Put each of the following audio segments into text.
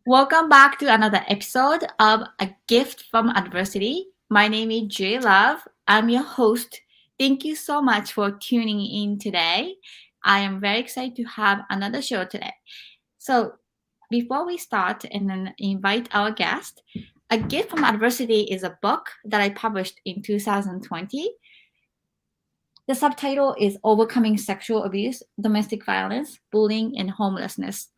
Welcome back to another episode of A Gift from Adversity. My name is Juri Love. I'm your host. Thank you so much for tuning in today. I am very excited to have another show today. So, before we start and then invite our guest, A Gift from Adversity is a book that I published in 2020. The subtitle is Overcoming Sexual Abuse, Domestic Violence, Bullying, and Homelessness.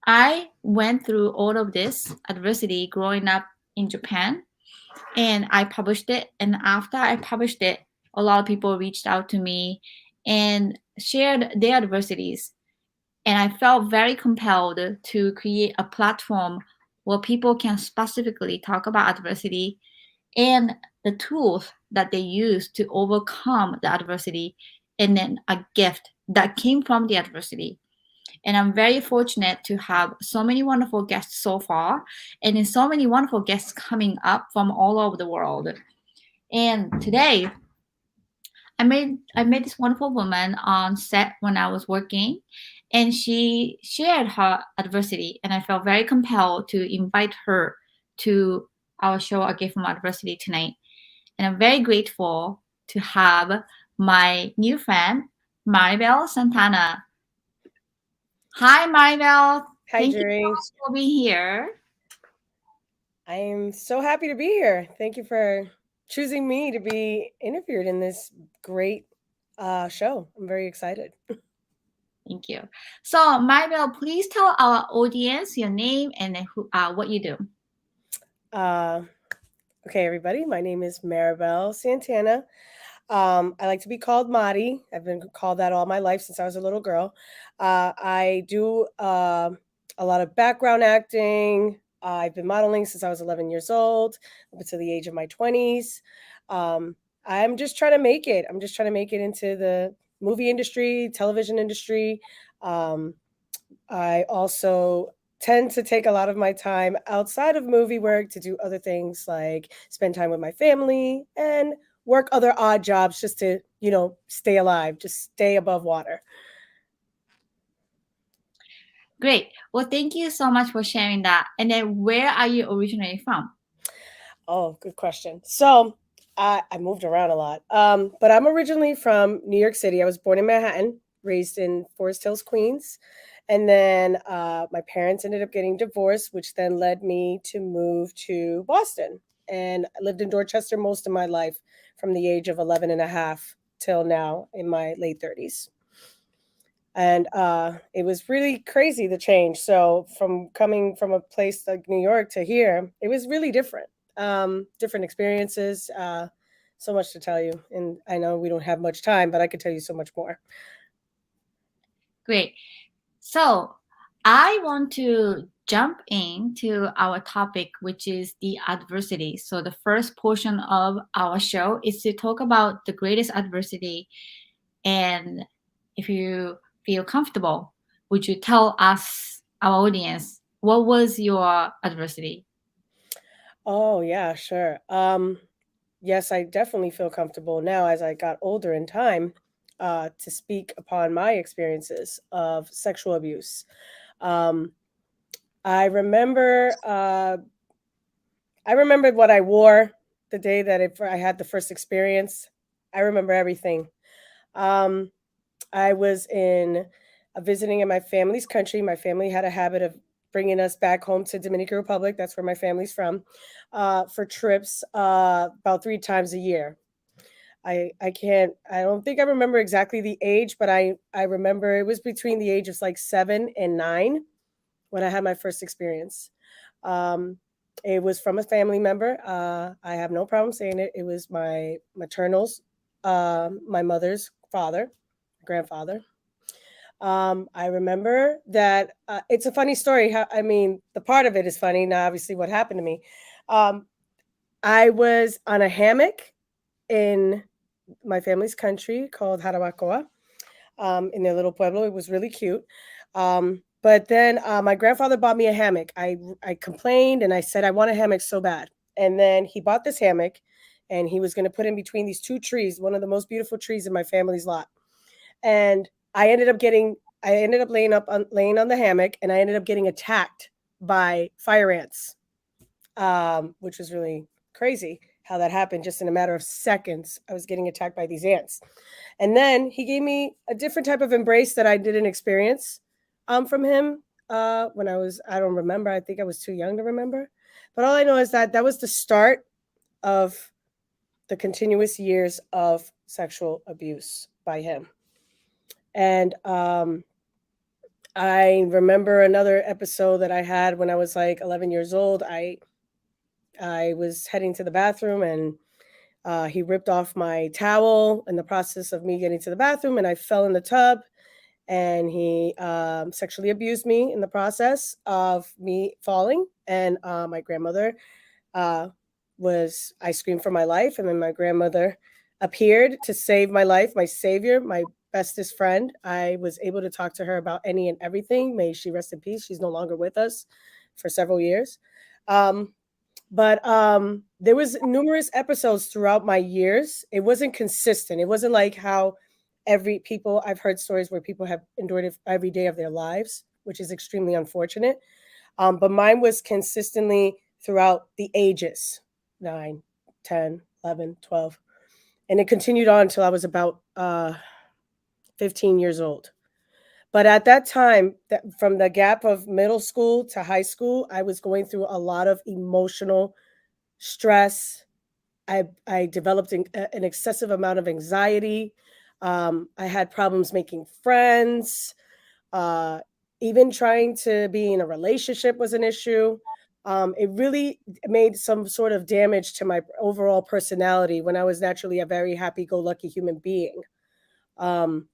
I went through all of this adversity growing up in Japan and I published it. And after I published it, a lot of people reached out to me and shared their adversities. And I felt very compelled to create a platform where people can specifically talk about adversity and the tools that they use to overcome the adversity and then a gift that came from the adversity. And I'm very fortunate to have so many wonderful guests so far, and then so many wonderful guests coming up from all over the world. And today, I met this wonderful woman on set when I was working, and she shared her adversity, and I felt very compelled to invite her to our show, A Gift from Adversity tonight. And I'm very grateful to have my new friend, Maribel Santana. Hi, Maribel. Hi, Thank you so Juri. much for being here. I am so happy to be here. Thank you for choosing me to be interviewed in this great show. I'm very excited. Thank you. So, Maribel, please tell our audience your name and what you do. Uh, okay, everybody. My name is Maribel Santana. I like to be called Mari. I've been called that all my life since I was a little girl. I do a lot of background acting. I've been modeling since I was 11 years old, up until the age of my 20s. I'm just trying to make it. I'm just trying to make it into the movie industry, television industry. Um, I also tend to take a lot of my time outside of movie work to do other things like spend time with my family and work other odd jobs just to, stay alive, just stay above water. Great. Well, thank you so much for sharing that. And then, where are you originally from? Oh, good question. So I moved around a lot, but I'm originally from New York City. I was born in Manhattan, raised in Forest Hills, Queens. And then my parents ended up getting divorced, which then led me to move to Boston. And I lived in Dorchester most of my life from the age of 11 and a half till now in my late 30s. And it was really crazy the change. So from coming from a place like New York to here, it was really different. Different experiences. So much to tell you, and I know we don't have much time, but I could tell you so much more. Great. So, I want to jump into our topic, which is the adversity. So, the first portion of our show is to talk about the greatest adversity. And if you feel comfortable, would you tell us, our audience, what was your adversity? Oh yeah, sure. Yes, I definitely feel comfortable now as I got older in time to speak upon my experiences of sexual abuse. Um, I remember I remembered what I wore the day that I had the first experience. I remember everything. Um, I was visiting in my family's country. My family had a habit of bringing us back home to Dominican Republic. That's where my family's from, for trips about 3 times a year. I don't think I remember exactly the age, but I remember it was between the age of like 7 and 9 when I had my first experience. Um, it was from a family member. I have no problem saying it. It was my maternal's, my mother's father, grandfather. I remember that it's a funny story. The part of it is funny. Now, obviously, what happened to me. Um, I was on a hammock in my family's country called Jarabacoa, in their little pueblo. It was really cute. But then my grandfather bought me a hammock. I complained and I said I want a hammock so bad. And then he bought this hammock, and he was going to put in between these two trees, one of the most beautiful trees in my family's lot. And I ended up laying on the hammock, and I ended up getting attacked by fire ants, which was really crazy how that happened just in a matter of seconds. I was getting attacked by these ants. And then he gave me a different type of embrace that I didn't experience from him when I don't remember. I think I was too young to remember. But all I know is that that was the start of the continuous years of sexual abuse by him. And I remember another episode that I had when I was like 11 years old. I was heading to the bathroom and he ripped off my towel in the process of me getting to the bathroom, and I fell in the tub. And he sexually abused me in the process of me falling. And my grandmother uh, I screamed for my life, and then my grandmother appeared to save my life, my savior, my bestest friend. I was able to talk to her about any and everything. May she rest in peace. She's no longer with us for several years. Um, but there was numerous episodes throughout my years. It wasn't consistent. It wasn't like how every people I've heard stories where people have endured it every day of their lives, which is extremely unfortunate. But mine was consistently throughout the ages 9, 10, 11, 12. And it continued on until I was about 15 years old. But at that time, from the gap of middle school to high school, I was going through a lot of emotional stress. I developed an excessive amount of anxiety. I had problems making friends. Uh, Even trying to be in a relationship was an issue. It really made some sort of damage to my overall personality when I was naturally a very happy go lucky human being. Um,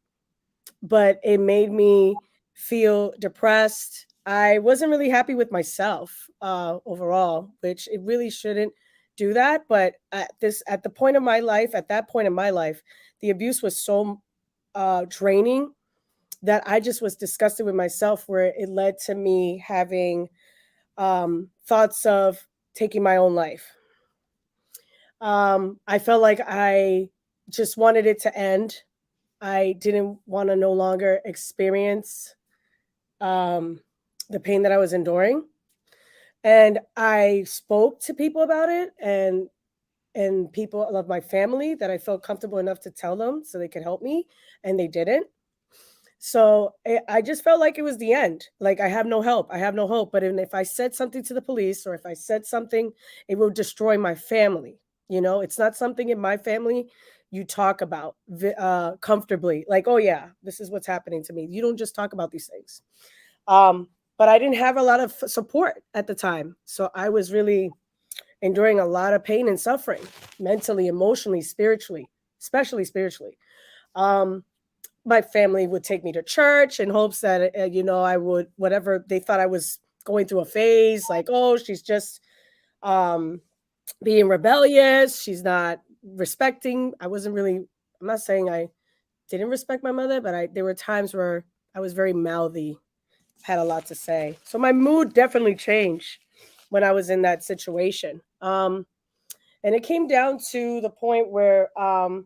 but it made me feel depressed. I wasn't really happy with myself overall, which it really shouldn't do that. But at the point of my life, at that point in my life, the abuse was so draining that I just was disgusted with myself, where it led to me having thoughts of taking my own life. I felt like I just wanted it to end. I didn't want to no longer experience um, the pain that I was enduring. And I spoke to people about it, and people of my family that I felt comfortable enough to tell them so they could help me, and they didn't. So I just felt like it was the end. Like I have no help. I have no hope. But if I said something to the police, or if I said something, it will destroy my family. You know, it's not something in my family you talk about comfortably. Like, oh yeah, this is what's happening to me. You don't just talk about these things. Um, but I didn't have a lot of support at the time, so I was really enduring a lot of pain and suffering, mentally, emotionally, spiritually, especially spiritually. Um, my family would take me to church in hopes that I would, whatever they thought I was going through a phase, like, oh, she's just um being rebellious, she's not respecting. I wasn't really, I'm not saying I didn't respect my mother, but I there were times where I was very mouthy, had a lot to say. So my mood definitely changed when I was in that situation. And it came down to the point where I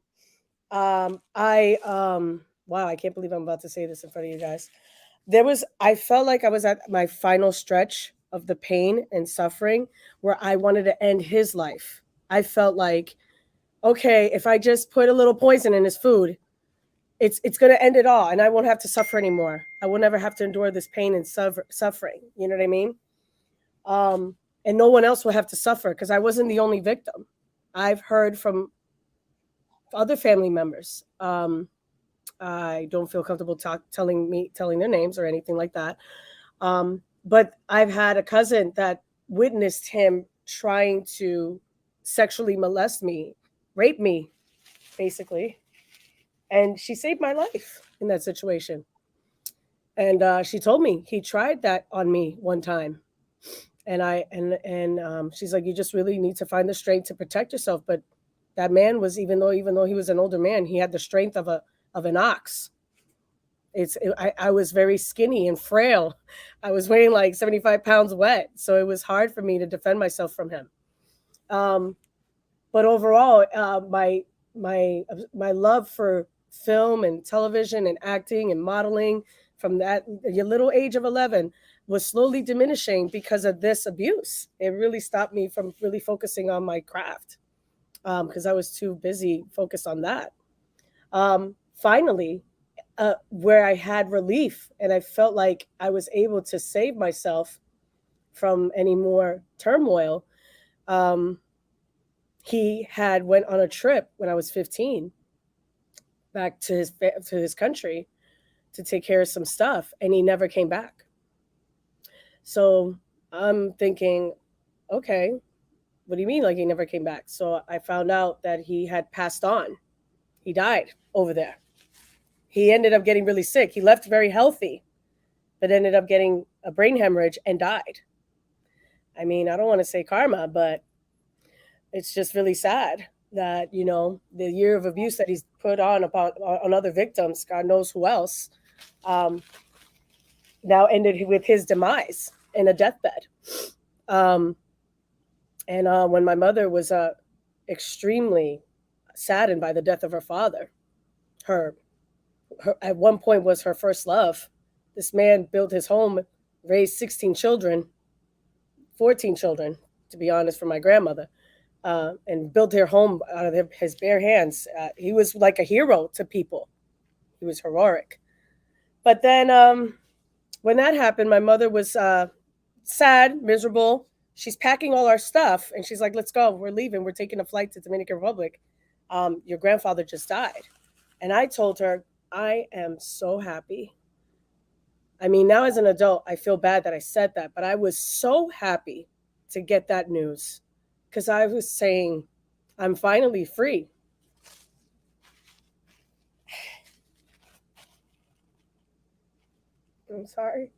wow, I can't believe I'm about to say this in front of you guys. I felt like I was at my final stretch of the pain and suffering where I wanted to end his life. I felt like, okay, if I just put a little poison in his food, it's going to end it all, and I won't have to suffer anymore. I will never have to endure this pain and suffering. You know what I mean? Um, and no one else will have to suffer because I wasn't the only victim. I've heard from other family members. I don't feel comfortable telling their names or anything like that. But I've had a cousin that witnessed him trying to sexually molest me, rape me, basically, and she saved my life in that situation. And she told me he tried that on me one time, and she's like, you just really need to find the strength to protect yourself. But that man was, even though he was an older man, he had the strength of an ox. I was very skinny and frail. I was weighing like 75 pounds wet, so it was hard for me to defend myself from him. Um, but overall, my love for film and television and acting and modeling from that your little age of 11 was slowly diminishing because of this abuse. It really stopped me from really focusing on my craft because I was too busy focused on that. Finally, where I had relief and I felt like I was able to save myself from any more turmoil. Um, he had went on a trip when I was 15 back to his country to take care of some stuff, and he never came back. So I'm thinking, okay, what do you mean like he never came back? So I found out that he had passed on. He died over there. He ended up getting really sick. He left very healthy, but ended up getting a brain hemorrhage and died. I mean, I don't want to say karma, but it's just really sad that, the year of abuse that he's put on other victims, God knows who else, um, now ended with his demise in a deathbed. Um, and when my mother was extremely saddened by the death of her father, her, her at one point was her first love. This man built his home, raised 16 children, 14 children, to be honest, for my grandmother, and built her home out of his bare hands. He was like a hero to people. He was heroic. But then when that happened, my mother was sad, miserable. She's packing all our stuff, and she's like, "Let's go. We're leaving. We're taking a flight to Dominican Republic. Your grandfather just died." And I told her, "I am so happy." I mean, now as an adult, I feel bad that I said that, but I was so happy to get that news because I was saying, I'm finally free. I'm sorry.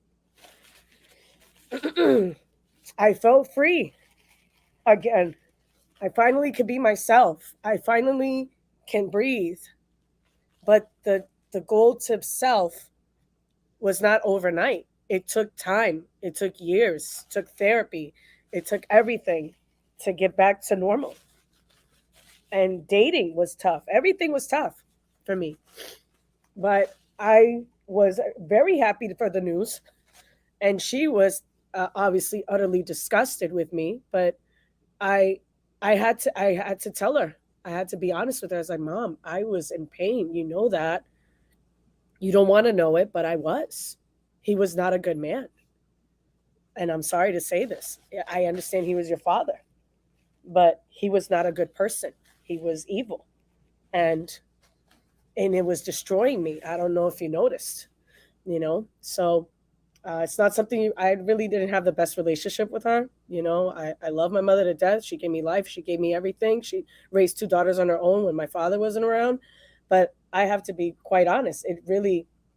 I felt free again. I finally could be myself. I finally can breathe. But the goal to self was not overnight. It took time. It took years. It took therapy. It took everything to get back to normal. And dating was tough. Everything was tough for me. But I was very happy for the news, and she was obviously utterly disgusted with me. But I, I had to tell her. I had to be honest with her. I was like, "Mom, I was in pain. You know that. You don't want to know it, but I was. He was not a good man, and I'm sorry to say this. I understand he was your father, but he was not a good person. He was evil, and it was destroying me. I don't know if you noticed, So it's not something I really didn't have the best relationship with her. I love my mother to death. She gave me life. She gave me everything. She raised two daughters on her own when my father wasn't around. But I have to be quite honest.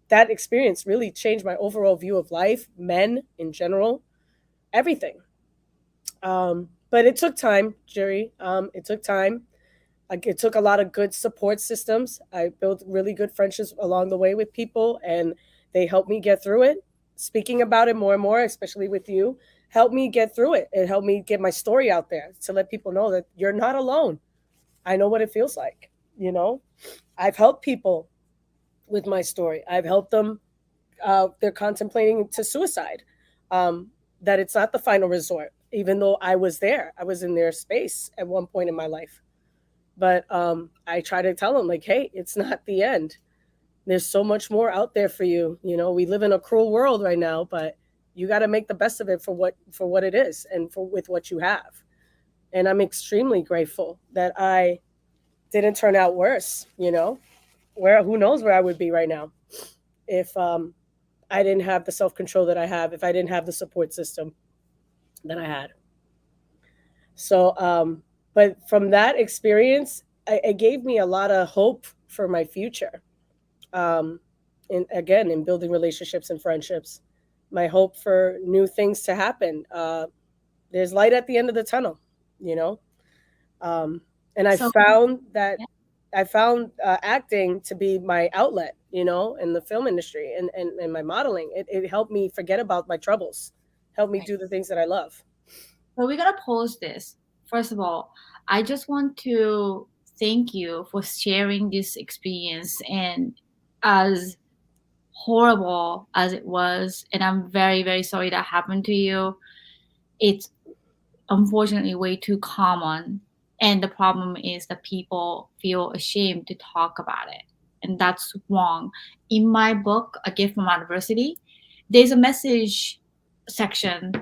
That experience really changed my overall view of life, men in general, everything. But it took time, Juri. It took time. Like, it took a lot of good support systems. I built really good friendships along the way with people, and they helped me get through it. Speaking about it more and more, especially with you, helped me get through it. It helped me get my story out there to let people know that you're not alone. I know what it feels like. I've helped people with my story. I've helped them. They're contemplating to suicide. That it's not the final resort, even though I was there. I was in their space at one point in my life. But I try to tell them, like, hey, it's not the end. There's so much more out there for you. We live in a cruel world right now, but you got to make the best of it for what it is and for with what you have. And I'm extremely grateful that I didn't turn out worse. Where who knows where I would be right now if I didn't have the self control that I have, if I didn't have the support system that I had. So, but from that experience, it gave me a lot of hope for my future. Um, and again, in building relationships and friendships, my hope for new things to happen. There's light at the end of the tunnel, you know. And So, yeah. I found acting to be my outlet, in the film industry and my modeling. It helped me forget about my troubles, helped me Right. do the things that I love. So we're gonna pause this. First of all, I just want to thank you for sharing this experience and as horrible as it was, and I'm very, very sorry that happened to you, it's unfortunately way too common. And the problem is that people feel ashamed to talk about it. And that's wrong. In my book, A Gift from Adversity, there's a message section,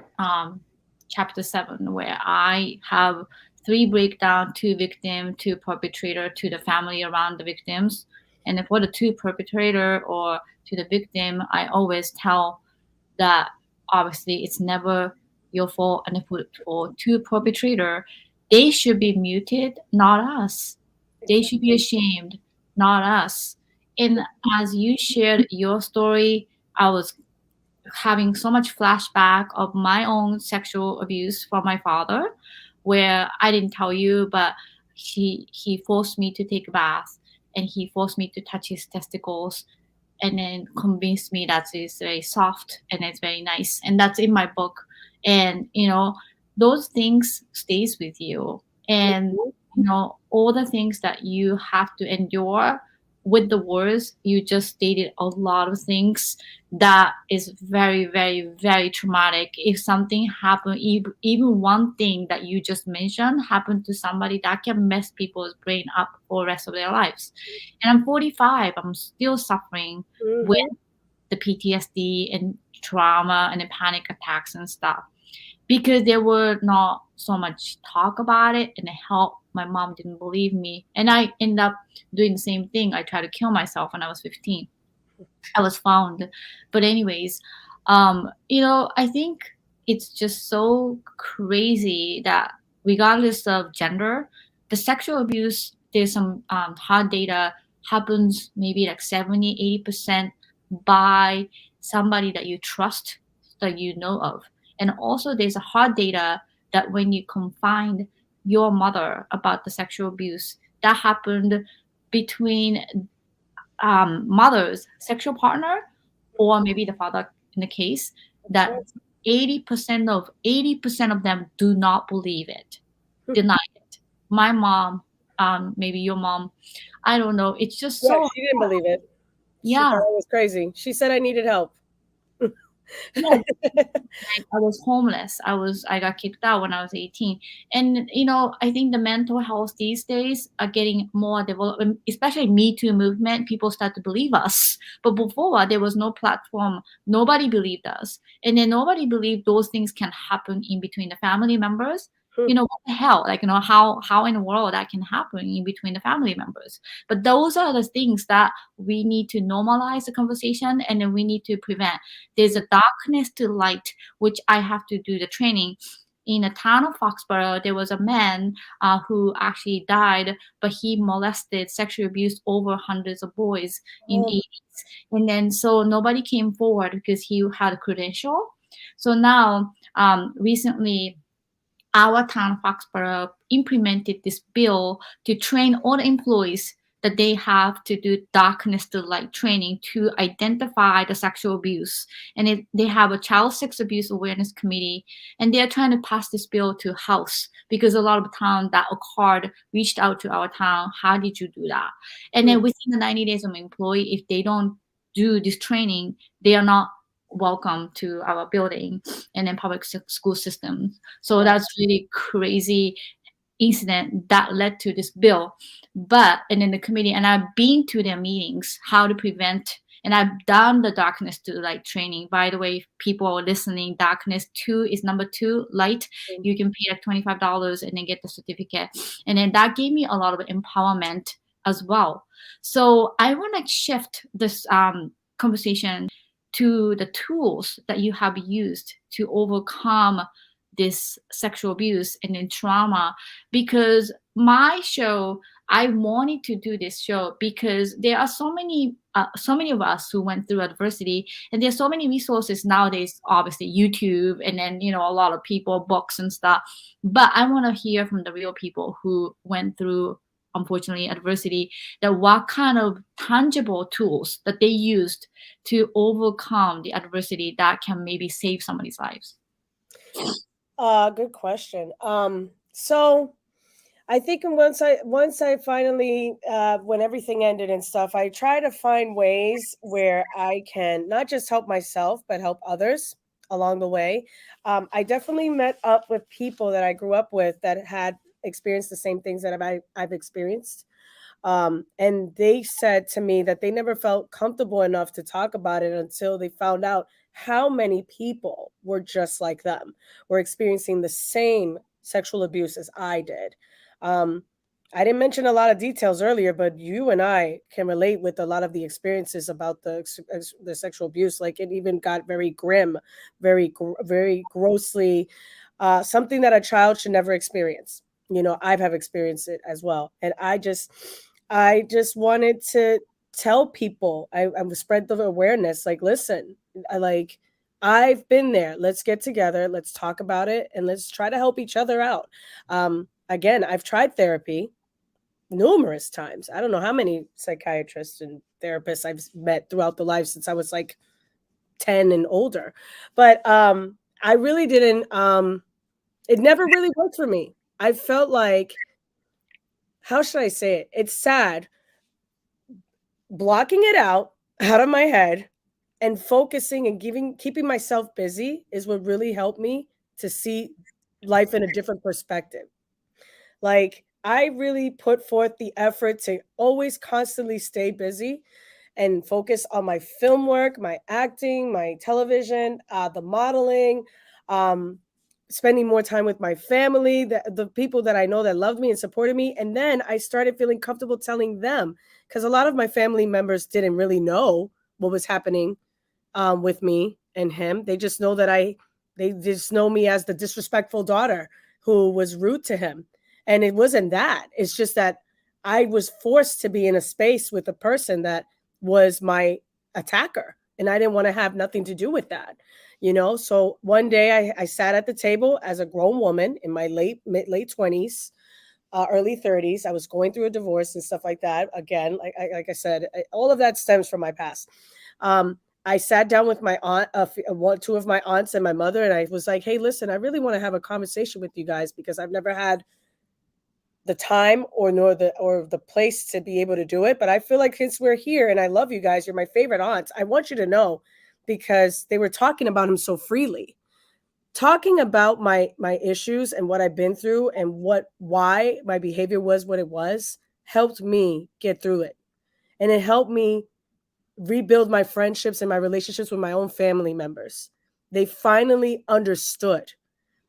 chapter 7, where I have three breakdown to victim, to perpetrator, to the family around the victims. And for the two perpetrator or to the victim, I always tell that obviously it's never your fault, and for two perpetrator, they should be muted, not us. They should be Exactly. ashamed, not us. And as you shared your story, I was having so much flashback of my own sexual abuse from my father, where I didn't tell you, but he forced me to take a bath, and he forced me to touch his testicles, and then convinced me that it's very soft and it's very nice, and that's in my book. And those things stays with you, and Mhm. all the things that you have to endure. With the words you just stated, a lot of things that is very, very, very traumatic. If something happened, even one thing that you just mentioned happened to somebody, that can mess people's brain up for the rest of their lives. And I'm 45, I'm still suffering with Mhm. the PTSD and trauma and the panic attacks and stuff, because there were not so much talk about it and help. My mom didn't believe me, and I end up doing the same thing. I tried to kill myself when I was 15. I was found. But anyways, I think it's just so crazy that regardless of gender, the sexual abuse, there's some hard data, happens maybe like 70, 80% by somebody that you trust, that you know of. And also there's a hard data that when you confide your mother about the sexual abuse, that happened between mother's sexual partner, or maybe the father in the case, That's that right. 80% of them do not believe it, deny it. My mom, maybe your mom, I don't know. It's just Yeah, so she didn't believe it. She thought yeah. I was crazy. She said I needed help. Yeah, I was homeless. I got kicked out when I was 18. And I think the mental health these days are getting more developed, especially Me Too movement. People start to believe us. But before there was no platform, nobody believed us. And then nobody believed those things can happen in between the family members. What the hell? Like, how in the world that can happen in between the family members. But those are the things that we need to normalize the conversation, and then we need to prevent. There's a darkness to light, which I have to do the training. In the town of Foxborough, there was a man who actually died, but he molested, sexually abused over hundreds of boys in Oh, 80s. And then so nobody came forward because he had a credential. So now, recently, our town, Foxborough, implemented this bill to train all the employees that they have to do darkness to light training to identify the sexual abuse. And they have a child sex abuse awareness committee, and they're trying to pass this bill to House, because a lot of town that occurred reached out to our town. How did you do that? And hmm. then within the 90 days of an employee, if they don't do this training, they are not welcome to our building and then public school system. So Wow. that's really crazy incident that led to this bill. But and then the committee, and I've been to their meetings, how to prevent, and I've done the darkness to light training. By the way, if people are listening, darkness 2 is number 2, light. You can pay like $25 and then get the certificate. And then that gave me a lot of empowerment as well. So I want to shift this conversation to the tools that you have used to overcome this sexual abuse and then trauma. Because my show, I wanted to do this show because there are so many of us who went through adversity, and there's so many resources nowadays, obviously YouTube, and then a lot of people, books and stuff. But I want to hear from the real people who went through, unfortunately, adversity, that what kind of tangible tools that they used to overcome the adversity that can maybe save somebody's lives. Good question. So I think once I finally when everything ended and stuff, I try to find ways where I can not just help myself but help others along the way. I definitely met up with people that I grew up with that had experienced the same things that I've experienced. And they said to me that they never felt comfortable enough to talk about it until they found out how many people were just like them, were experiencing the same sexual abuse as I did. Um, I didn't mention a lot of details earlier, but you and I can relate with a lot of the experiences about the sexual abuse. Like it even got very grim, very grossly, something that a child should never experience. You know, I've have experienced it as well, and I just wanted to tell people, I would spread the awareness, like, listen, I've been there. Let's get together, let's talk about it, and let's try to help each other out. Again, I've tried therapy numerous times. I don't know how many psychiatrists and therapists I've met throughout the life since I was like 10 and older. But I really didn't it never really worked for me. I felt like, how should I say it? It's sad. Blocking it out of my head and focusing and keeping myself busy is what really helped me to see life in a different perspective. Like, I really put forth the effort to always constantly stay busy and focus on my film work, my acting, my television, the modeling, um, spending more time with my family, the people that I know that loved me and supported me. And then I started feeling comfortable telling them, because a lot of my family members didn't really know what was happening with me and him. They just know me as the disrespectful daughter who was rude to him. And it wasn't that. It's just that I was forced to be in a space with a person that was my attacker. And I didn't want to have nothing to do with that. You know, so one day I sat at the table as a grown woman in my late 20s, early 30s. I was going through a divorce and stuff like that. Again, like I said, all of that stems from my past. I sat down with my aunt, two of my aunts and my mother, and I was like, "Hey, listen, I really want to have a conversation with you guys because I've never had the time or the place to be able to do it. But I feel like since we're here and I love you guys, you're my favorite aunts. I want you to know because they were talking about him so freely, talking about my issues and what I've been through and why my behavior was what it was helped me get through it. And it helped me rebuild my friendships and my relationships with my own family members. They finally understood.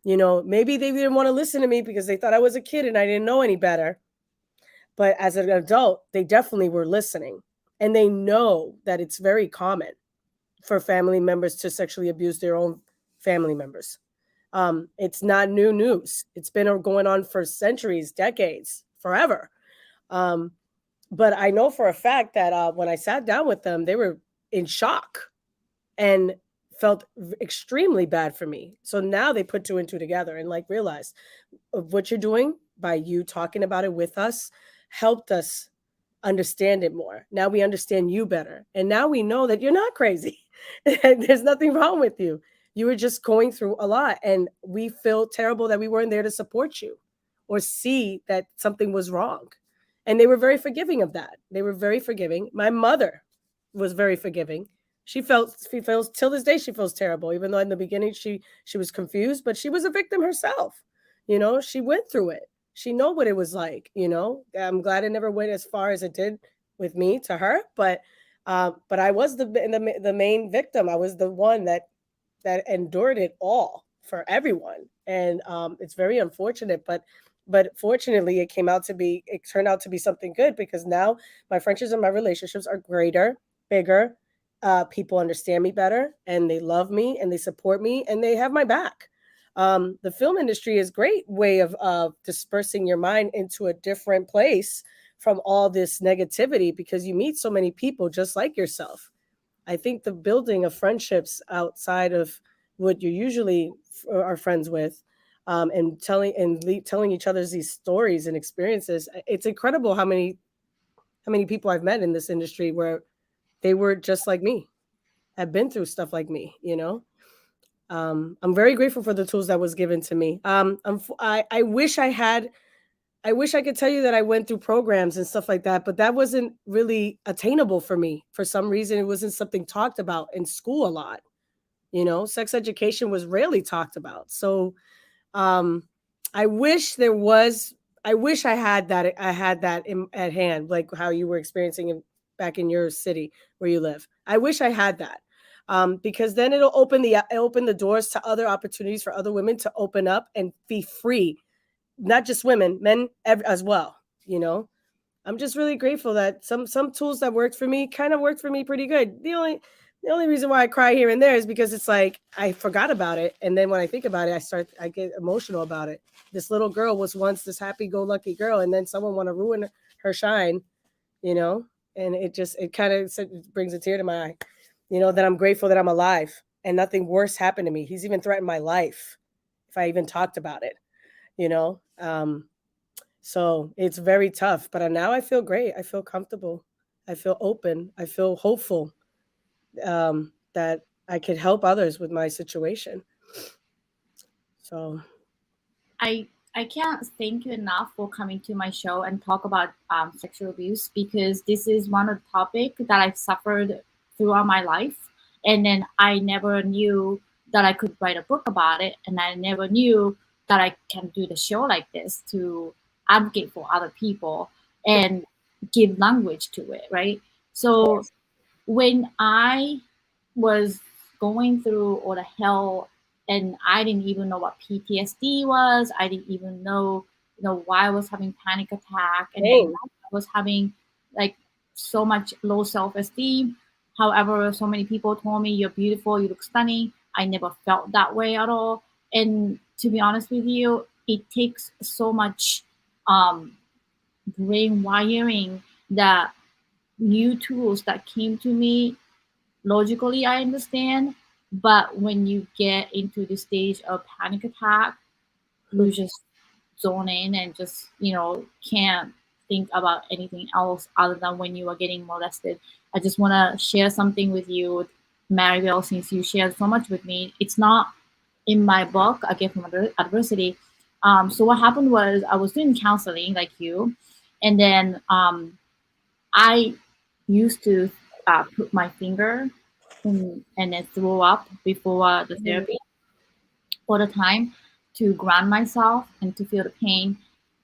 You know, maybe they didn't want to listen to me because they thought I was a kid and I didn't know any better. But as an adult, they definitely were listening. And they know that it's very common for family members to sexually abuse their own family members. It's not new news. It's been going on for centuries, decades, forever. Um, but I know for a fact that when I sat down with them, they were in shock and felt extremely bad for me. So now they put two and two together and like realized what you're doing by you talking about it with us helped us understand it more. Now we understand you better. And now we know that you're not crazy. There's nothing wrong with you. You were just going through a lot. And we feel terrible that we weren't there to support you or see that something was wrong. And they were very forgiving of that. They were very forgiving. My mother was very forgiving. She feels till this day she feels terrible, even though in the beginning she was confused, but she was a victim herself. You know, she went through it. She know what it was like, you know. I'm glad it never went as far as it did with me to her, but I was the main victim. I was the one that endured it all for everyone, and it's very unfortunate, but fortunately it turned out to be something good because now my friendships and my relationships are greater, bigger. People understand me better and they love me and they support me and they have my back. The film industry is a great way of dispersing your mind into a different place from all this negativity because you meet so many people just like yourself. I think the building of friendships outside of what you usually are friends with, and telling each other these stories and experiences, it's incredible how many people I've met in this industry where they were just like me, have been through stuff like me. You know, I'm very grateful for the tools that was given to me. I wish I had I wish I could tell you that I went through programs and stuff like that, but that wasn't really attainable for me. For some reason, it wasn't something talked about in school a lot. You know, sex education was rarely talked about. So um, I wish there was. I wish I had that. I had that at hand, like how you were experiencing it back in your city where you live. I wish I had that, because then it'll open the doors to other opportunities for other women to open up and be free, not just women, men as well. You know, I'm just really grateful that some tools that worked for me kind of worked for me pretty good. The only reason why I cry here and there is because it's like I forgot about it, and then when I think about it, I get emotional about it. This little girl was once this happy-go-lucky girl, and then someone want to ruin her shine, you know. And it kind of brings a tear to my eye, you know. That I'm grateful that I'm alive and nothing worse happened to me. He's even threatened my life if I even talked about it, you know. So it's very tough, but now I feel great. I feel comfortable. I feel open. I feel hopeful, that I could help others with my situation. So I can't thank you enough for coming to my show and talk about sexual abuse, because this is one of the topics that I've suffered throughout my life, and then I never knew that I could write a book about it, and I never knew that I can do the show like this to advocate for other people and give language to it, right? So yes. when I was going through all the hell, and I didn't even know what PTSD was. I didn't even know, why I was having panic attack, and then Same. why I was having like so much low self-esteem. However, so many people told me you're beautiful, you look stunning. I never felt that way at all. And to be honest with you, it takes so much um, brain wiring that new tools that came to me. Logically I understand, but when you get into the stage of panic attack, you just zone in and just can't think about anything else other than when you are getting molested. I just want to share something with you, Maribel, since you shared so much with me. It's not in my book, A Gift from Adversity. So what happened was I was doing counseling like you, and then I used to put my finger and then throw up before the Mhm. therapy all the time to ground myself and to feel the pain.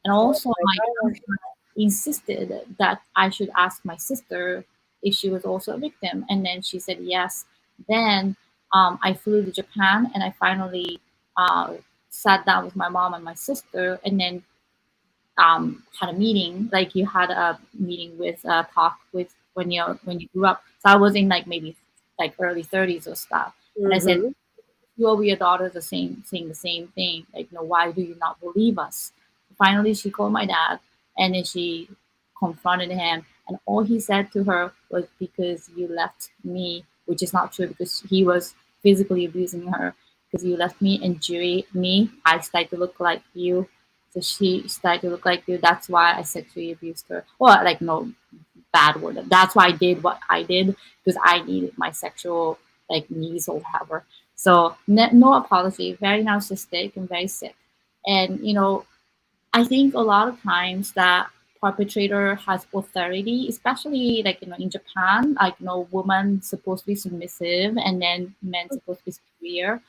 And Oh also, my my gosh. counselor insisted that I should ask my sister if she was also a victim. And then she said yes. Then I flew to Japan, and I finally uh, sat down with my mom and my sister, and then had a meeting, like you had a meeting with talk with when you grew up. So I was in like maybe like early 30s or stuff, and I said, Mhm. "You over your daughters are saying the same thing. Like, why do you not believe us?" Finally, she called my dad, and then she confronted him, and all he said to her was, "Because you left me," which is not true, because he was physically abusing her. "Because you left me and Juri, me, I started to look like you." So she started to look like you. That's why I sexually abused her. Well, like, no bad word. That's why I did what I did, because I needed my sexual like needs or whatever. So no apology. Very narcissistic and very sick. And I think a lot of times that perpetrator has authority, especially like in Japan, like woman supposed to be submissive and then men supposed to be superior.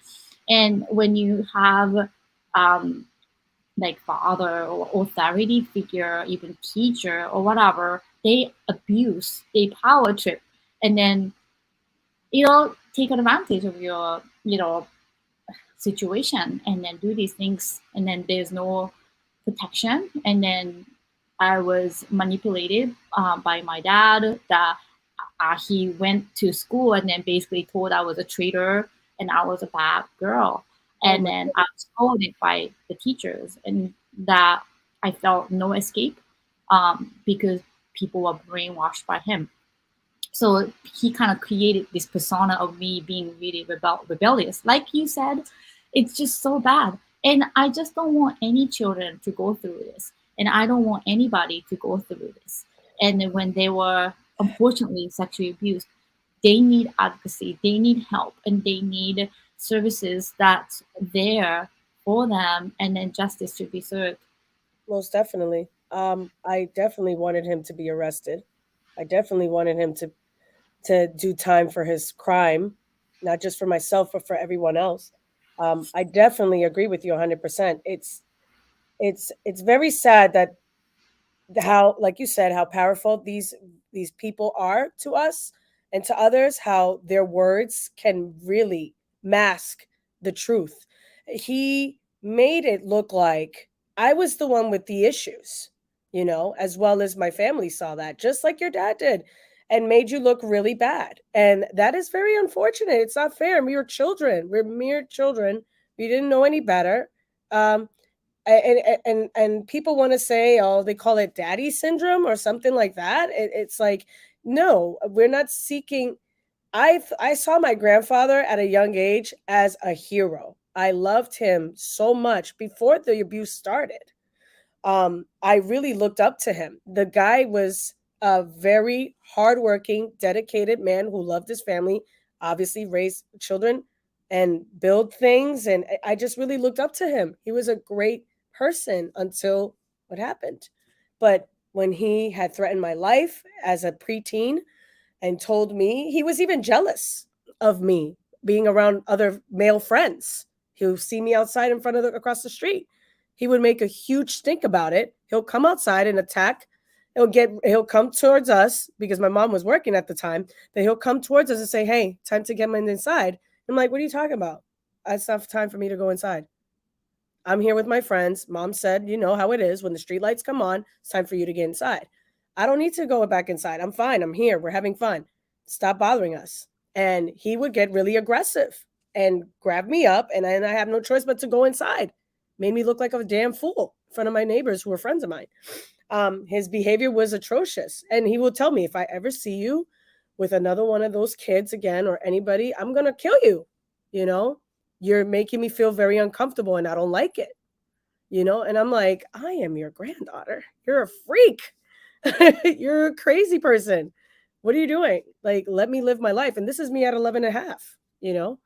And when you have um, like father or authority figure, even teacher or whatever, they abuse, they power trip, and then take advantage of your situation, and then do these things, and then there's no protection. And then I was manipulated by my dad, that he went to school and then basically told I was a traitor and I was a bad girl. Oh And my then I goodness. was scolded by the teachers, and that I felt no escape, because people were brainwashed by him. So he kind of created this persona of me being really rebellious. Like you said, it's just so bad. And I just don't want any children to go through this. And I don't want anybody to go through this. And then when they were unfortunately sexually abused, they need advocacy, they need help, and they need services that's there for them, and then justice should be served. Most definitely. I definitely wanted him to be arrested. I definitely wanted him to do time for his crime, not just for myself, but for everyone else. I definitely agree with you 100%. It's very sad that how, like you said, how powerful these people are to us and to others, how their words can really mask the truth. He made it look like I was the one with the issues, as well as my family saw that, just like your dad did, and made you look really bad. And that is very unfortunate. It's not fair. We were children. We're mere children. We didn't know any better. um and people want to say, oh, they call it daddy syndrome or something like that. It's like, no, we're not seeking. I saw my grandfather at a young age as a hero. I loved him so much before the abuse started. I really looked up to him. The guy was a very hardworking, dedicated man who loved his family, obviously raised children and build things. And I just really looked up to him. He was a great person until what happened. But when he had threatened my life as a preteen, and told me he was even jealous of me being around other male friends. He'll see me outside in front of across the street. He would make a huge stink about it. He'll come outside and attack. He'll come towards us because my mom was working at the time. That he'll come towards us and say, "Hey, time to get inside." I'm like, "What are you talking about? It's not time for me to go inside. I'm here with my friends. Mom said, you know how it is. When the street lights come on, it's time for you to get inside. I don't need to go back inside. I'm fine. I'm here. We're having fun. Stop bothering us." And he would get really aggressive and grab me up, and I have no choice but to go inside. Made me look like a damn fool in front of my neighbors who were friends of mine. His behavior was atrocious. And he will tell me, if I ever see you with another one of those kids again or anybody, I'm going to kill you. You know, you're making me feel very uncomfortable and I don't like it. And I'm like, I am your granddaughter. You're a freak. You're a crazy person. What are you doing? Like, let me live my life. And this is me at 11 and a half, you know?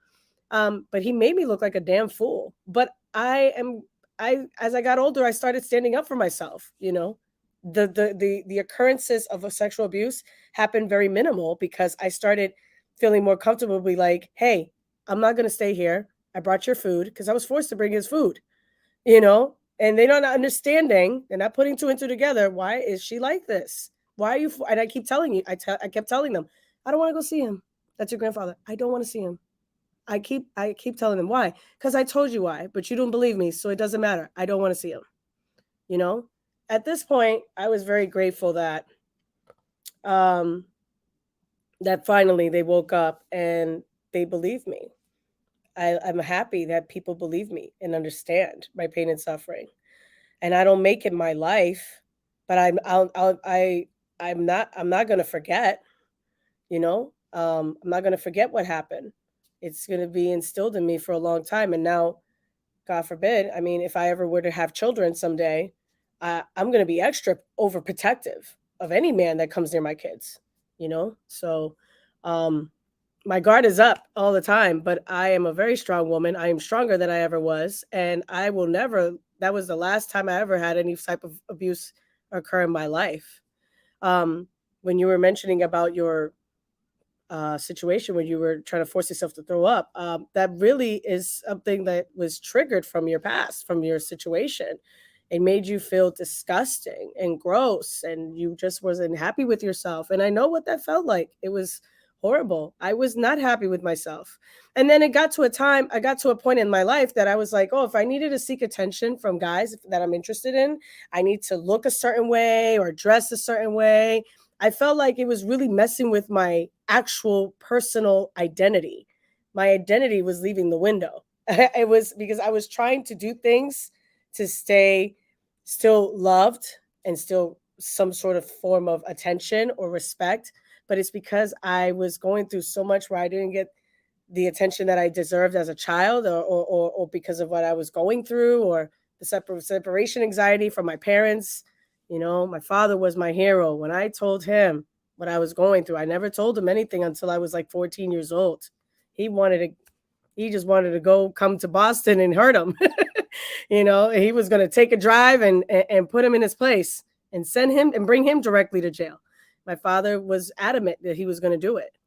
But he made me look like a damn fool. But as I got older, I started standing up for myself. The occurrences of a sexual abuse happened very minimal because I started feeling more comfortable, be like, hey, I'm not gonna stay here. I brought your food because I was forced to bring his food, and they're not understanding, they're not putting two and two together. Why is she like this? Why are you and I keep telling you, I kept telling them, I don't want to go see him. That's your grandfather. I don't want to see him. I keep telling them why. Because I told you why, but you don't believe me, so it doesn't matter. I don't want to see him. You know? At this point, I was very grateful um that finally they woke up and they believed me. I'm happy that people believe me and understand my pain and suffering. And I don't make it my life, but I'm not gonna forget, I'm not gonna forget what happened. It's gonna be instilled in me for a long time. And now, God forbid, I mean, if I ever were to have children someday, I'm gonna be extra overprotective of any man that comes near my kids. So um my guard is up all the time, but I am a very strong woman. I am stronger than I ever was, and I will never. That was the last time I ever had any type of abuse occur in my life. When you were mentioning about your situation when you were trying to force yourself to throw up, that really is something that was triggered from your past, from your situation. It made you feel disgusting and gross, and you just wasn't happy with yourself. And I know what that felt like. It was horrible. I was not happy with myself. And then I got to a point in my life that I was like, oh, if I needed to seek attention from guys that I'm interested in, I need to look a certain way or dress a certain way. I felt like it was really messing with my actual personal identity. My identity was leaving the window. It was because I was trying to do things to stay still loved and still some sort of form of attention or respect. But it's because I was going through so much where I didn't get the attention that I deserved as a child, or because of what I was going through, or the separation anxiety from my parents. My father was my hero. When I told him what I was going through, I never told him anything until I was like 14 years old. He wanted to, He just wanted to come to Boston and hurt him. He was going to take a drive and put him in his place and send him and bring him directly to jail. My father was adamant that he was going to do it.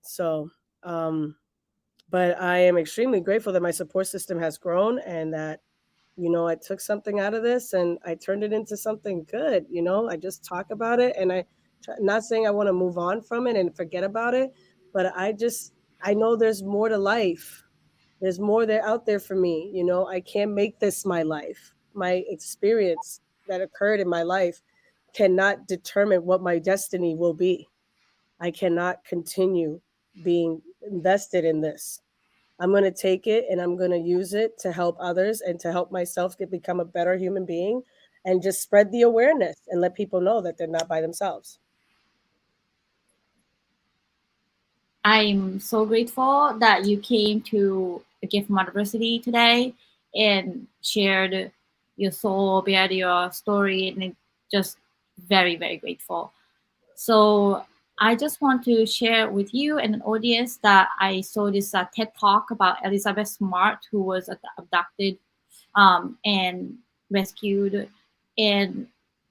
So, but I am extremely grateful that my support system has grown and that, I took something out of this and I turned it into something good. I just talk about it and not saying I want to move on from it and forget about it, but I know there's more to life. There's more there out there for me. I can't make this my life. My experience that occurred in my life cannot determine what my destiny will be. I cannot continue being invested in this. I'm going to take it and I'm going to use it to help others and to help myself become a better human being and just spread the awareness and let people know that they're not by themselves. I'm so grateful that you came to a gift from University today and shared your soul, shared your story, and just very, very grateful. So I just want to share with you and an audience that I saw this TED talk about Elizabeth Smart, who was abducted and rescued, and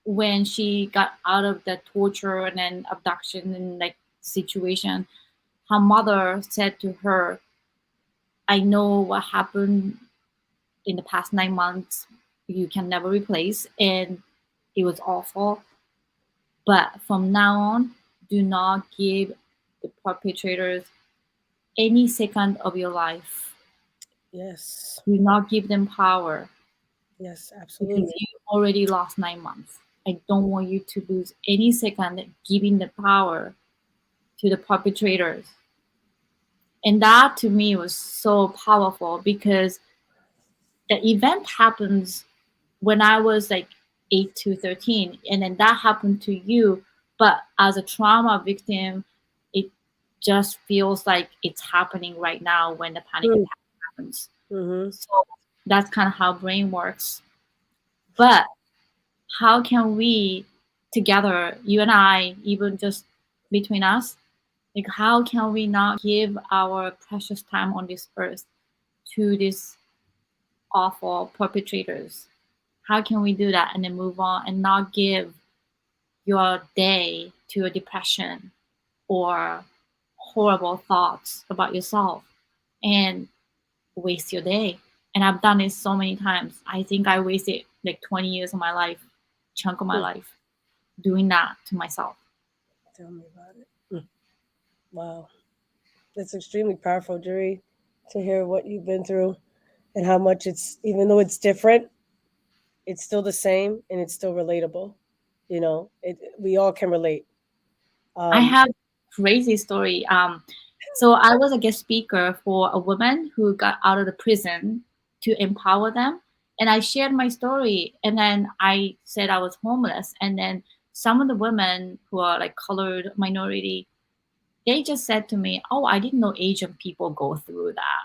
when she got out of the torture and then abduction and like situation, her mother said to her, I know what happened in the past 9 months. You can never replace, and it was awful. But from now on, do not give the perpetrators any second of your life. Yes. Do not give them power. Yes, Because absolutely. you already lost 9 months. I don't want you to lose any second giving the power to the perpetrators. And that to me was so powerful because the event happens when I was like 8 to 13, and then that happened to you. But as a trauma victim, it just feels like it's happening right now when the panic attack happens. Mm-hmm. So that's kind of how brain works. But how can we together, you and I, even just between us, like how can we not give our precious time on this earth to these awful perpetrators? How can we do that and then move on and not give your day to a depression or horrible thoughts about yourself and waste your day? And I've done it so many times. I think I wasted like 20 years of my life, chunk of my life, doing that to myself. Tell me about it. Wow. That's extremely powerful, Juri, to hear what you've been through and how much even though it's different, it's still the same and it's still relatable. We all can relate. I Um, have crazy story. So I was a guest speaker for a woman who got out of the prison to empower them, and I shared my story. And then I said I was homeless, and then some of the women who are like colored minority, they just said to me, "Oh, I didn't know Asian people go through that."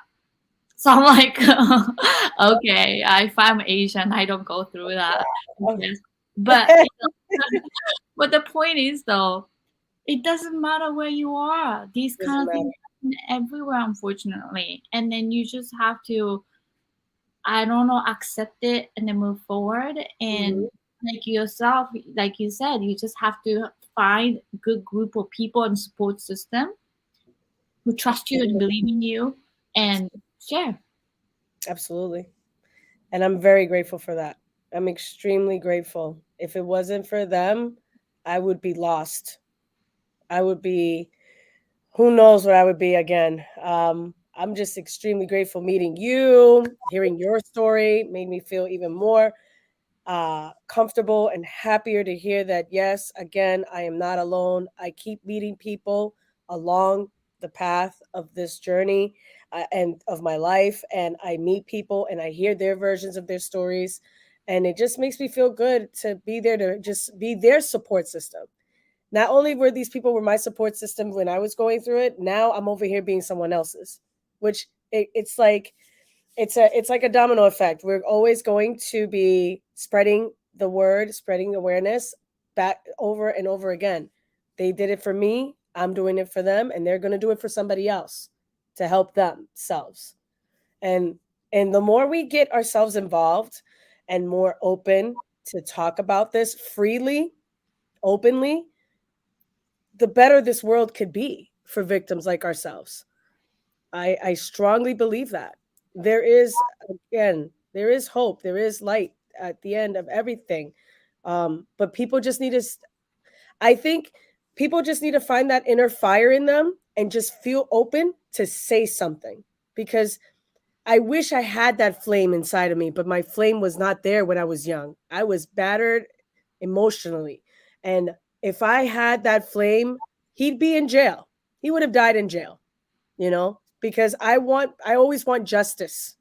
So I'm like, okay, if I'm Asian, I don't go through that. Yes. But but the point is though, it doesn't matter where you are. These kind doesn't of matter. things happen everywhere, unfortunately. And then you just have to, I don't know, accept it and then move forward. Mm-hmm. And like yourself, like you said, you just have to find a good group of people and support system who trust you and Absolutely. believe in you and share. Absolutely. And I'm very grateful for that. I'm extremely grateful. If it wasn't for them, I would be lost. I would be, who knows what I would be again. I'm just extremely grateful meeting you, hearing your story made me feel even more comfortable and happier to hear that, yes, again, I am not alone. I keep meeting people along the path of this journey and of my life. And I meet people and I hear their versions of their stories. And it just makes me feel good to be there to just be their support system. Not only were these people were my support system when I was going through it, now I'm over here being someone else's, which it's like it's like a domino effect. We're always going to be spreading the word, spreading awareness back over and over again. They did it for me, I'm doing it for them, and they're going to do it for somebody else to help themselves. And the more we get ourselves involved and more open to talk about this freely, openly, the better this world could be for victims like ourselves. I strongly believe that. There is, again, there is hope, there is light at the end of everything. But people just need to, I think people just need to find that inner fire in them and just feel open to say something. Because I wish I had that flame inside of me, but my flame was not there when I was young. I was battered emotionally. And if I had that flame, he'd be in jail. He would have died in jail, because I always want justice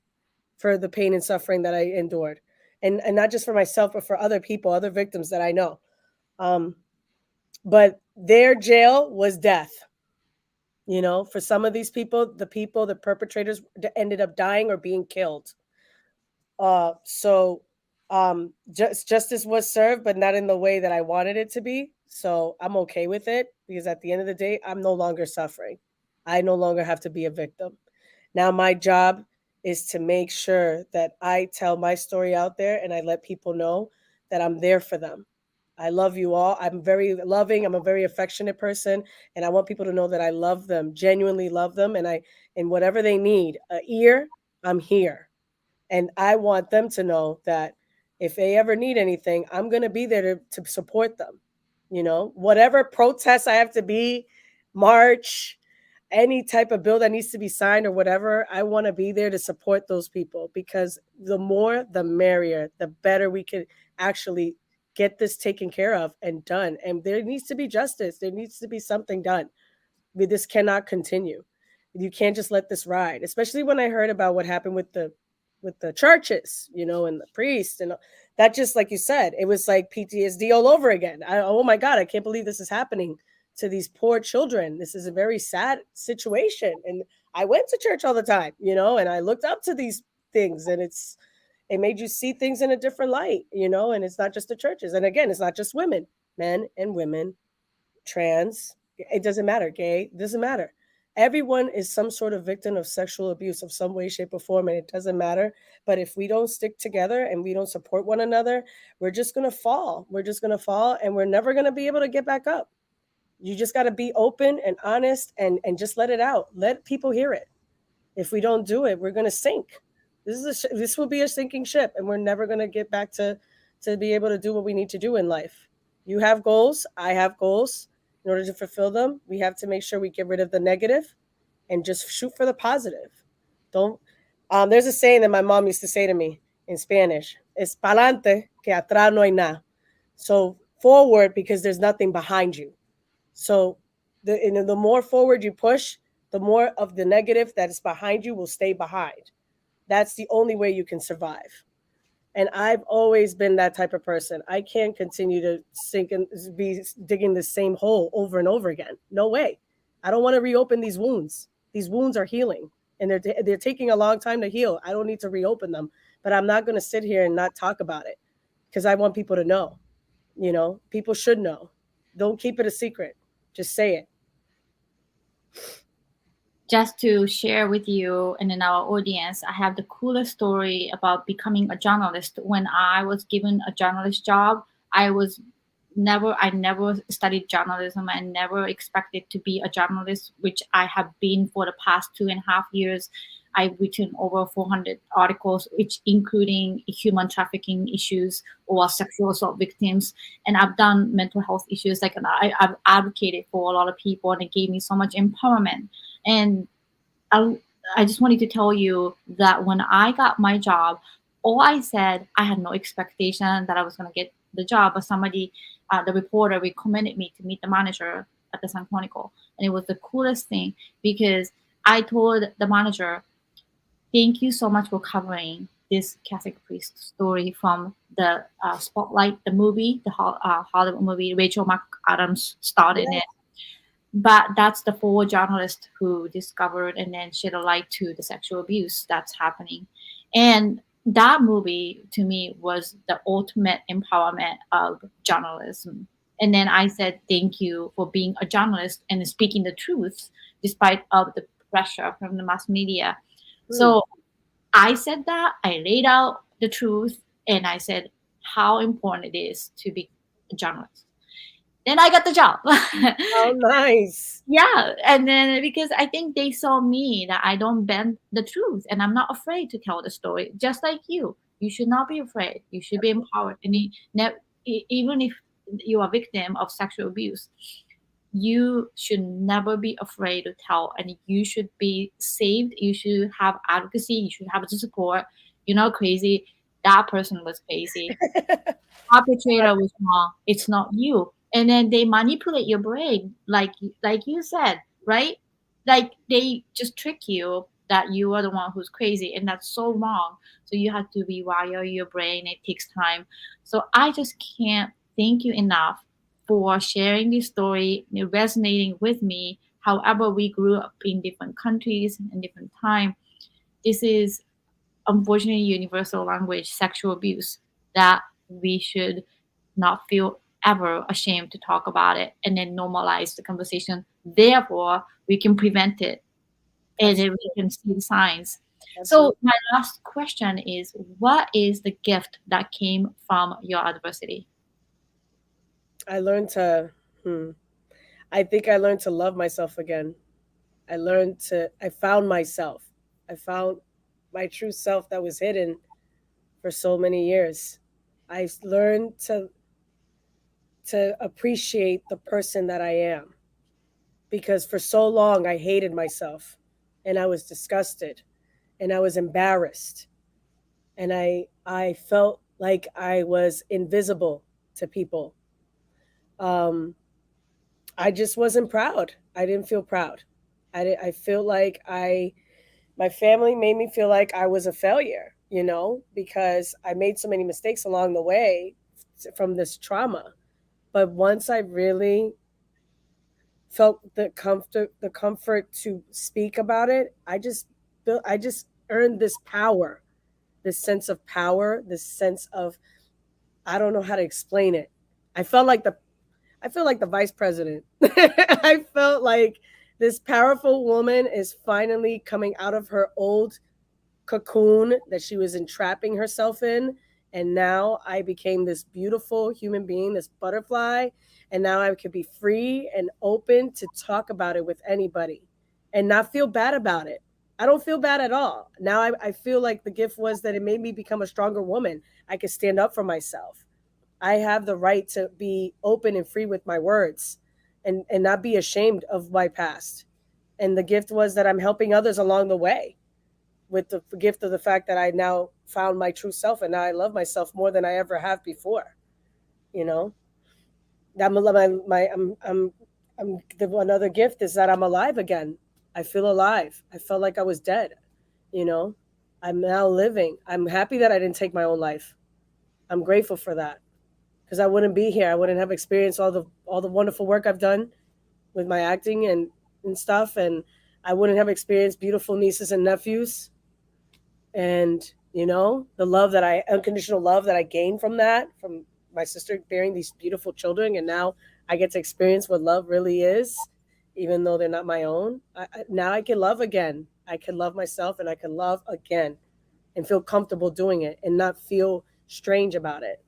for the pain and suffering that I endured. And not just for myself, but for other people, other victims that I know. Um, but their jail was death. For some of these people, the perpetrators ended up dying or being killed. Justice was served, but not in the way that I wanted it to be. So I'm okay with it because at the end of the day, I'm no longer suffering. I no longer have to be a victim. Now my job is to make sure that I tell my story out there and I let people know that I'm there for them. I love you all. I'm very loving. I'm a very affectionate person, and I want people to know that I love them, genuinely love them, and whatever they need, a ear, I'm here. And I want them to know that if they ever need anything, I'm going to be there to support them. Whatever protests I have to be, march, any type of bill that needs to be signed or whatever, I want to be there to support those people because the more, the merrier, the better we can actually get this taken care of and done. And there needs to be justice. There needs to be something done. This cannot continue. You can't just let this ride. Especially when I heard about what happened with the churches, and the priests, and that, just like you said, it was like PTSD all over again. Oh my God, I can't believe this is happening to these poor children. This is a very sad situation. And I went to church all the time, and I looked up to these things, and it made you see things in a different light, and it's not just the churches. And again, it's not just women, men and women, trans, it doesn't matter, gay, it doesn't matter. Everyone is some sort of victim of sexual abuse of some way, shape, or form, and it doesn't matter. But if we don't stick together and we don't support one another, we're just gonna fall. We're just gonna fall, and we're never gonna be able to get back up. You just got to be open and honest, and just let it out. Let people hear it. If we don't do it, we're gonna sink. This will be a sinking ship, and we're never gonna get back to be able to do what we need to do in life. You have goals. I have goals. In order to fulfill them, we have to make sure we get rid of the negative and just shoot for the positive. Don't. There's a saying that my mom used to say to me in Spanish: "Es pa'lante que atrás no hay nada." So forward because there's nothing behind you. So the more forward you push, the more of the negative that is behind you will stay behind. That's the only way you can survive. And I've always been that type of person. I can't continue to sink and be digging the same hole over and over again. No way. I don't want to reopen these wounds. These wounds are healing, and they're taking a long time to heal. I don't need to reopen them, but I'm not going to sit here and not talk about it because I want people to know. People should know. Don't keep it a secret. Just say it. Just to share with you and in our audience, I have the coolest story about becoming a journalist. When I was given a journalist job, I never studied journalism and never expected to be a journalist, which I have been for the past 2.5 years. I've written over 400 articles, which including human trafficking issues or sexual assault victims. And I've done mental health issues. I've advocated for a lot of people, and it gave me so much empowerment. And I, I just wanted to tell you that when I got my job, all I said, I had no expectation that I was going to get the job, but the reporter recommended me to meet the manager at the Sun Chronicle. And it was the coolest thing because I told the manager, thank you so much for covering this Catholic priest story from the Spotlight, the movie, the Hollywood movie. Rachel McAdams starred in it. But that's the four journalists who discovered and then shed a light to the sexual abuse that's happening. And that movie to me was the ultimate empowerment of journalism. And then I said, thank you for being a journalist and speaking the truth despite of the pressure from the mass media. Hmm. So I said that. I laid out the truth and I said how important it is to be a journalist. Then I got the job. Oh, nice. Yeah, and then because I think they saw me that I don't bend the truth and I'm not afraid to tell the story, just like you. You should not be afraid. You should be empowered. And even if you are a victim of sexual abuse, you should never be afraid to tell, and you should be saved. You should have advocacy. You should have the support. You're not crazy. That person was crazy, perpetrator was wrong. It's not you. And then they manipulate your brain, like you said, right? Like they just trick you that you are the one who's crazy, and that's so wrong. So you have to rewire your brain. It takes time. So I just can't thank you enough for sharing this story, resonating with me. However, we grew up in different countries and different time. This is unfortunately universal language, sexual abuse, that we should not feel ever ashamed to talk about it and then normalize the conversation. Therefore, we can prevent it and then we Absolutely. can see the signs. So, Absolutely. my last question is, what is the gift that came from your adversity? I learned to, hmm, I think I learned to love myself again. I found myself. I found my true self that was hidden for so many years. I learned to appreciate the person that I am, because for so long I hated myself and I was disgusted and I was embarrassed and I felt like I was invisible to people. Um, I just wasn't proud. I didn't feel proud. I feel like my family made me feel like I was a failure, because I made so many mistakes along the way from this trauma. But once I really felt the comfort to speak about it, I just earned this power, this sense of power, this sense of, I don't know how to explain it. I felt like the I feel like the vice president. I felt like this powerful woman is finally coming out of her old cocoon that she was entrapping herself in. And now I became this beautiful human being, this butterfly. And now I could be free and open to talk about it with anybody and not feel bad about it. I don't feel bad at all. Now I feel like the gift was that it made me become a stronger woman. I could stand up for myself. I have the right to be open and free with my words and not be ashamed of my past. And the gift was that I'm helping others along the way, with the gift of the fact that I now found my true self and now I love myself more than I ever have before. You know, another gift is that I'm alive again. I feel alive. I felt like I was dead. You know, I'm now living. I'm happy that I didn't take my own life. I'm grateful for that, because I wouldn't be here. I wouldn't have experienced all the wonderful work I've done with my acting and stuff, and I wouldn't have experienced beautiful nieces and nephews, and the unconditional love that I gained from that, from my sister bearing these beautiful children, and now I get to experience what love really is, even though they're not my own. Now I can love again. I can love myself, and I can love again, and feel comfortable doing it, and not feel strange about it.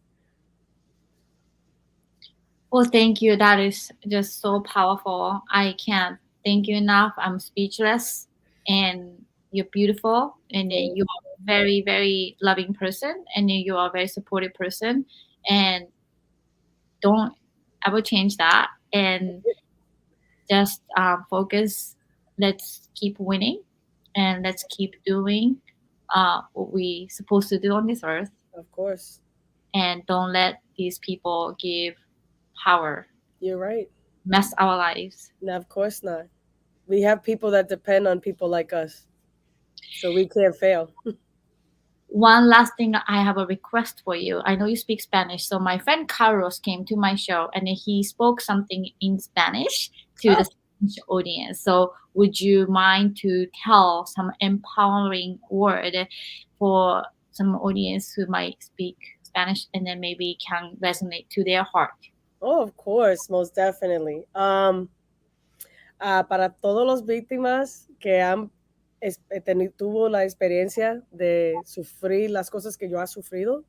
Well, thank you. That is just so powerful. I can't thank you enough. I'm speechless. And you're beautiful. And then Thank you are a very, very loving person. And then you are a very supportive person. And don't ever change that. And you. just focus. Let's keep winning. And let's keep doing what we supposed to do on this earth. Of course, And don't let these people give power, you're right. mess our lives. No, of course not. We have people that depend on people like us, so we can't fail. One last thing, I have a request for you. I know you speak Spanish, so my friend Carlos came to my show and he spoke something in Spanish to the Oh, Spanish audience. So, would you mind to tell some empowering word for some audience who might speak Spanish and then maybe can resonate to their heart? oh, of course, most definitely. Para todos los víctimas que han tuvo la experiencia de sufrir las cosas que yo he sufrido,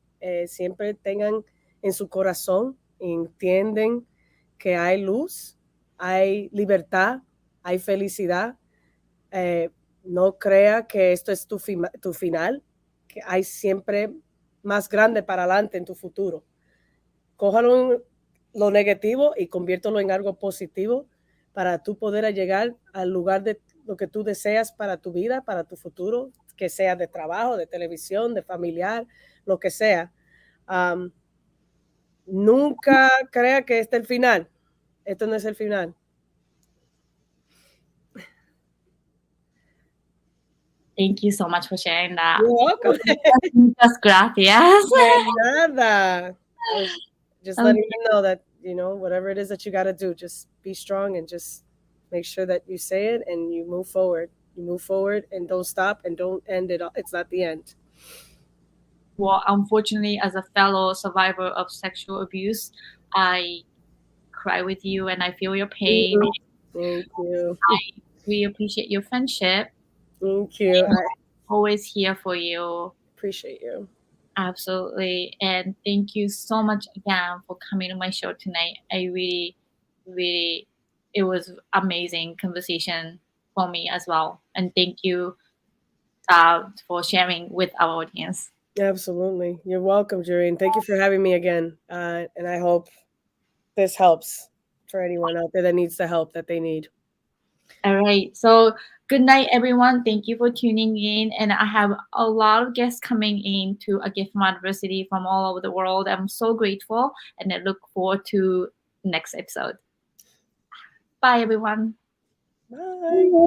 siempre tengan en su corazón, entienden que hay luz, hay libertad, hay felicidad. No crea que esto es tu final, que hay siempre más grande para adelante en tu futuro. Cójalo en lo negativo y conviértelo en algo positivo para tú poder llegar al lugar de lo que tú deseas para tu vida, para tu futuro, que sea de trabajo, de televisión, de familiar, lo que sea. Um, Nunca crea que este es el final. Esto no es el final. Thank you so much for sharing that. You're welcome. Muchas gracias. De nada. I was just letting Okay. you know that, whatever it is that you got to do, just be strong and just make sure that you say it and you move forward. You move forward and don't stop and don't end it. It's not the end. Well, unfortunately, as a fellow survivor of sexual abuse, I cry with you and I feel your pain. Thank you. We appreciate your friendship. Thank you. I Always here for you. appreciate you. Absolutely. And thank you so much again for coming to my show tonight. I really, it was amazing conversation for me as well. And thank you for sharing with our audience. Absolutely. You're welcome, Juri. And thank you for having me again. And I hope this helps for anyone out there that needs the help that they need. All right. So good night, everyone. Thank you for tuning in. And I have a lot of guests coming in to A Gift from Adversity from all over the world. I'm so grateful and I look forward to next episode. Bye, everyone. Bye.